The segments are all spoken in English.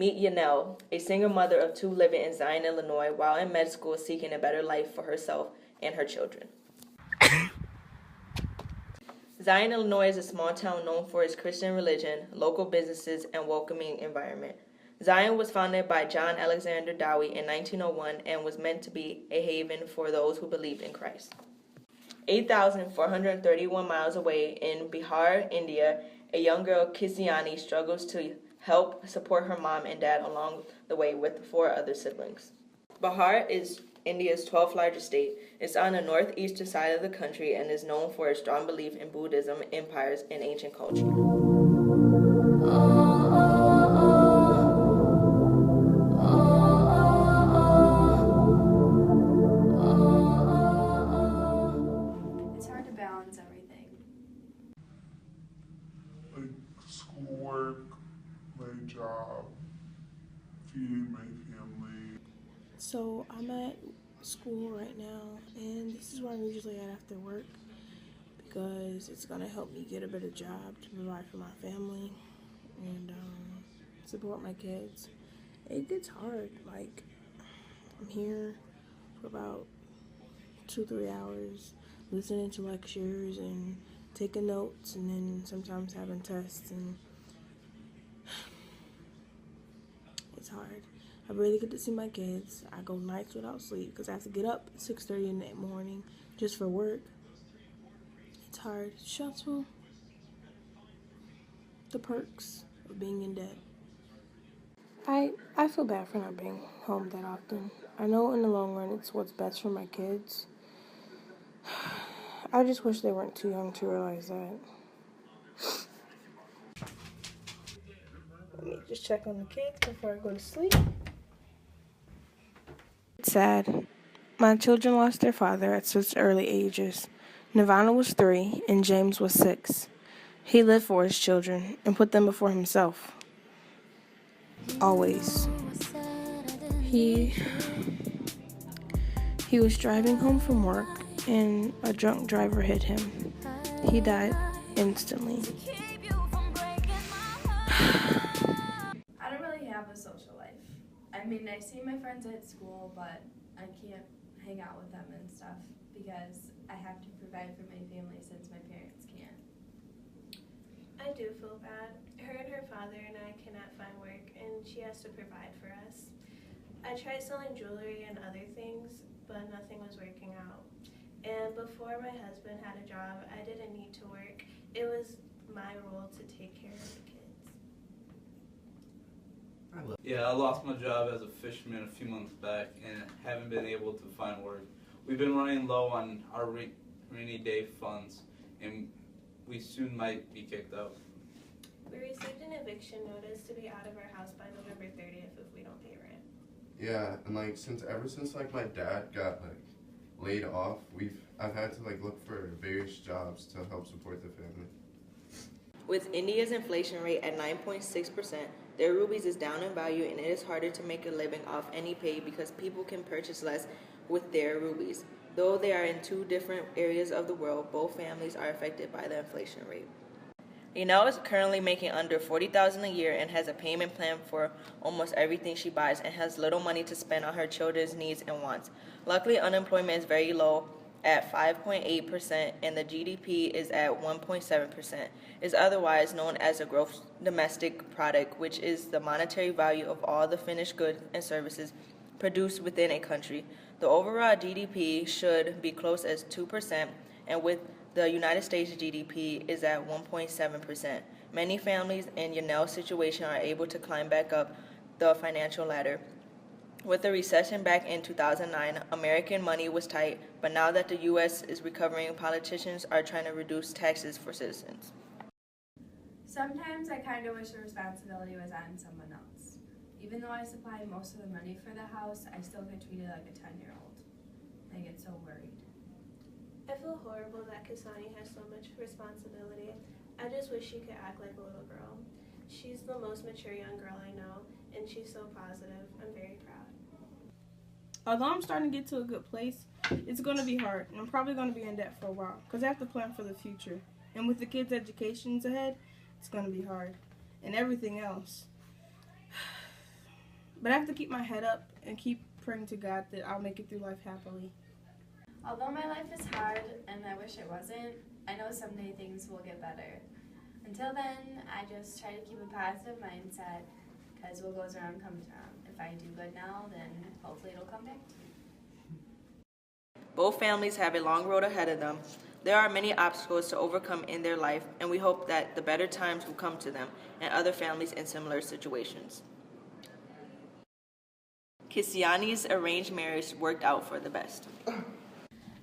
Meet Yanel, a single mother of two living in Zion, Illinois, while in med school seeking a better life for herself and her children. Zion, Illinois is a small town known for its Christian religion, local businesses, and welcoming environment. Zion was founded by John Alexander Dowie in 1901 and was meant to be a haven for those who believed in Christ. 8,431 miles away in Bihar, India, a young girl, Kisiani, struggles to help support her mom and dad along the way with 4 other siblings. Bihar is India's 12th largest state. It's on the northeastern side of the country and is known for its strong belief in Buddhism, empires, and ancient culture. It's hard to balance everything. Like schoolwork, my job, feeding my family. So I'm at school right now, and this is where I'm usually at after work because it's gonna help me get a better job to provide for my family and support my kids. It gets hard. Like, I'm here for about 2-3 hours listening to lectures and taking notes, and then sometimes having tests, and it's hard. I barely get to see my kids. I go nights without sleep because I have to get up at 6:30 in the morning just for work. It's hard. It's stressful. The perks of being in debt. I feel bad for not being home that often. I know in the long run it's what's best for my kids. I just wish they weren't too young to realize that. Let me just check on the kids before I go to sleep. It's sad. My children lost their father at such early ages. Nirvana was 3 and James was 6. He lived for his children and put them before himself. Always. He was driving home from work and a drunk driver hit him. He died instantly. I don't really have a social life. I mean, I see my friends at school, but I can't hang out with them and stuff because I have to provide for my family since my parents can't. I do feel bad. Her and her father and I cannot find work, and she has to provide for us. I tried selling jewelry and other things, but nothing was working out. And before my husband had a job, I didn't need to work. It was my role to take care of the kids. Yeah, I lost my job as a fisherman a few months back and haven't been able to find work. We've been running low on our rainy day funds, and we soon might be kicked out. We received an eviction notice to be out of our house by November 30th if we don't pay rent. Yeah, and ever since my dad got laid off, I've had to look for various jobs to help support the family. With India's inflation rate at 9.6%, their rupees is down in value and it is harder to make a living off any pay because people can purchase less with their rupees. Though they are in 2 different areas of the world, both families are affected by the inflation rate. Yanel is currently making under $40,000 a year and has a payment plan for almost everything she buys and has little money to spend on her children's needs and wants. Luckily, unemployment is very low at 5.8% and the GDP is at 1.7%. Is otherwise known as a gross domestic product, which is the monetary value of all the finished goods and services produced within a country. The overall GDP should be close as 2%, and with the United States GDP is at 1.7%. Many families in Yanel's situation are able to climb back up the financial ladder. With the recession back in 2009, American money was tight, but now that the U.S. is recovering, politicians are trying to reduce taxes for citizens. Sometimes I kind of wish the responsibility was on someone else. Even though I supply most of the money for the house, I still get treated like a 10-year-old. I get so worried. I feel horrible that Kasani has so much responsibility. I just wish she could act like a little girl. She's the most mature young girl I know, and she's so positive. I'm very proud. Although I'm starting to get to a good place, it's going to be hard, and I'm probably going to be in debt for a while because I have to plan for the future. And with the kids' educations ahead, it's going to be hard. And everything else. But I have to keep my head up and keep praying to God that I'll make it through life happily. Although my life is hard and I wish it wasn't, I know someday things will get better. Until then, I just try to keep a positive mindset, because what goes around comes around. If I do good now, then hopefully it'll come back to me. Both families have a long road ahead of them. There are many obstacles to overcome in their life, and we hope that the better times will come to them and other families in similar situations. Kisiani's arranged marriage worked out for the best.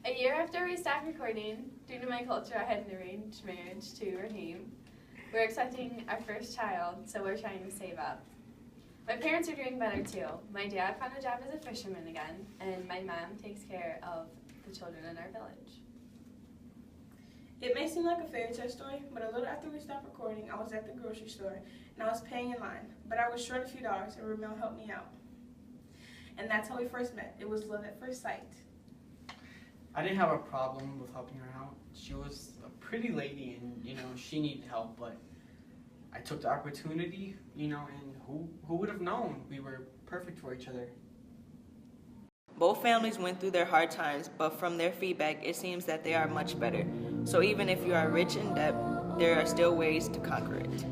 A year after we stopped recording, due to my culture, I had an arranged marriage to Raheem. We're expecting our first child, so we're trying to save up. My parents are doing better too. My dad found a job as a fisherman again, and my mom takes care of the children in our village. It may seem like a fairy tale story, but a little after we stopped recording, I was at the grocery store and I was paying in line, but I was short a few dollars and Ramel helped me out. And that's how we first met. It was love at first sight. I didn't have a problem with helping her out. She was a pretty lady and, she needed help, but I took the opportunity, and who would have known we were perfect for each other. Both families went through their hard times, but from their feedback, it seems that they are much better. So even if you are rich in debt, there are still ways to conquer it.